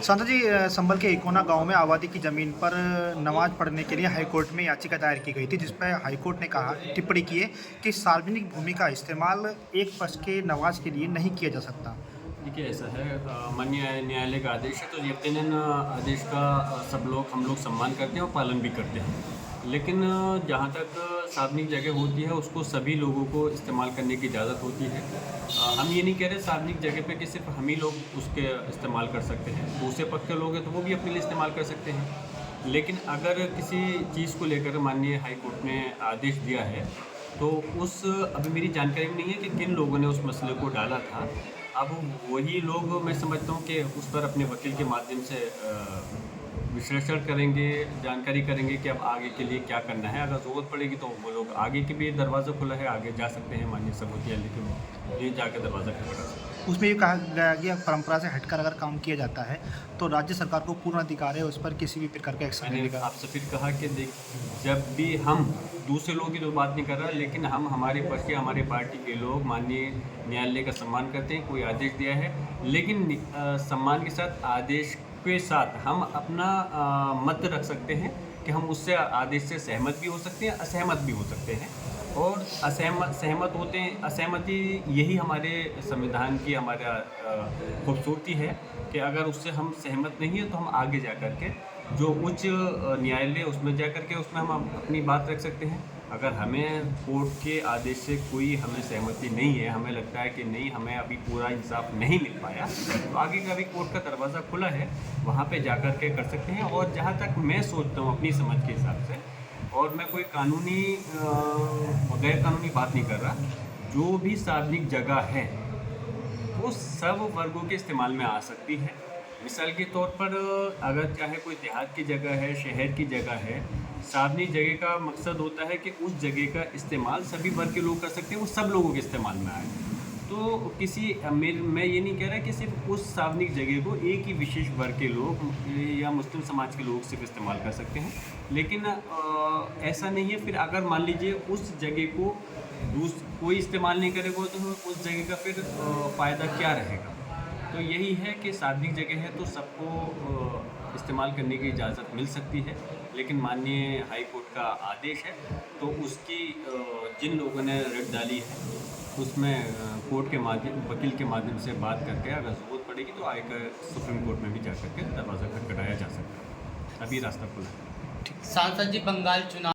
संत जी संभल के इकोना गांव में आबादी की जमीन पर नमाज पढ़ने के लिए हाईकोर्ट में याचिका दायर की गई थी, जिस पर हाईकोर्ट ने कहा टिप्पणी की है कि सार्वजनिक भूमि का इस्तेमाल एक पक्ष के नमाज के लिए नहीं किया जा सकता। देखिए ऐसा है, माननीय न्यायालय का आदेश है तो यकीनन आदेश का सब लोग हम लोग सम्मान करते हैं और पालन भी करते हैं। लेकिन जहाँ तक सार्वजनिक जगह होती है उसको सभी लोगों को इस्तेमाल करने की इजाज़त होती है। हम ये नहीं कह रहे सार्वजनिक जगह पे कि सिर्फ हम ही लोग उसके इस्तेमाल कर सकते हैं, दूसरे पक्ष के लोग हैं तो वो भी अपने लिए इस्तेमाल कर सकते हैं। लेकिन अगर किसी चीज़ को लेकर माननीय हाई कोर्ट ने आदेश दिया है तो उस अभी मेरी जानकारी में नहीं है कि किन लोगों ने उस मसले को डाला था। अब वही लोग मैं समझता हूँ कि उस पर अपने वकील के माध्यम से विश्लेषण करेंगे, जानकारी करेंगे कि अब आगे के लिए क्या करना है। अगर ज़रूरत पड़ेगी तो वो लोग आगे के भी दरवाज़ा खुला है, आगे जा सकते हैं माननीय सर्वोच्च न्यायालय के लिए जाकर दरवाज़ा खटखटा सकते हैं। उसमें ये कहा गया कि परंपरा से हटकर अगर काम किया जाता है तो राज्य सरकार को पूर्ण अधिकार है उस पर किसी भी प्रकार का एक्शन लेने मैंने का। आपसे फिर कहा कि देख, जब भी हम दूसरे लोगों की तो बात नहीं कर रहा, लेकिन हम हमारे पक्ष के हमारे पार्टी के लोग माननीय न्यायालय का सम्मान करते हैं। कोई आदेश दिया है लेकिन सम्मान के साथ आदेश के साथ हम अपना मत रख सकते हैं कि हम उससे आदेश से सहमत भी हो सकते हैं, असहमत भी हो सकते हैं। और सहमत होते हैं, असहमति यही हमारे संविधान की हमारा खूबसूरती है कि अगर उससे हम सहमत नहीं हैं तो हम आगे जा कर के जो उच्च न्यायालय उसमें जा कर के उसमें हम अपनी बात रख सकते हैं। अगर हमें कोर्ट के आदेश से कोई हमें सहमति नहीं है, हमें लगता है कि नहीं हमें अभी पूरा इंसाफ नहीं मिल पाया, तो आगे का भी कोर्ट का दरवाज़ा खुला है, वहाँ पे जा कर के कर सकते हैं। और जहाँ तक मैं सोचता हूँ अपनी समझ के हिसाब से, और मैं कोई कानूनी गैर कानूनी बात नहीं कर रहा, जो भी सार्वजनिक जगह है वो सब वर्गों के इस्तेमाल में आ सकती है। मिसाल के तौर पर अगर चाहे कोई देहात की जगह है, शहर की जगह है, सार्वजनिक जगह का मकसद होता है कि उस जगह का इस्तेमाल सभी वर्ग के लोग कर सकते हैं, वो सब लोगों के इस्तेमाल में आए। तो किसी मैं ये नहीं कह रहा कि सिर्फ उस सार्वजनिक जगह को एक ही विशेष वर्ग के लोग या मुस्लिम समाज के लोग सिर्फ इस्तेमाल कर सकते हैं, लेकिन ऐसा नहीं है। फिर अगर मान लीजिए उस जगह को कोई इस्तेमाल नहीं करेगा तो उस जगह का फिर फ़ायदा क्या रहेगा। तो यही है कि सार्वजनिक जगह है तो सबको इस्तेमाल करने की इजाज़त मिल सकती है, लेकिन माननीय हाई कोर्ट का आदेश है तो उसकी जिन लोगों ने रिट डाली है उसमें कोर्ट के माध्यम वकील के माध्यम से बात करके अगर ज़रूरत पड़ेगी तो आगे सुप्रीम कोर्ट में भी जा करके दरवाज़ा खटखटाया जा सकता है। अभी रास्ता खुला है। सांसद जी बंगाल चुनाव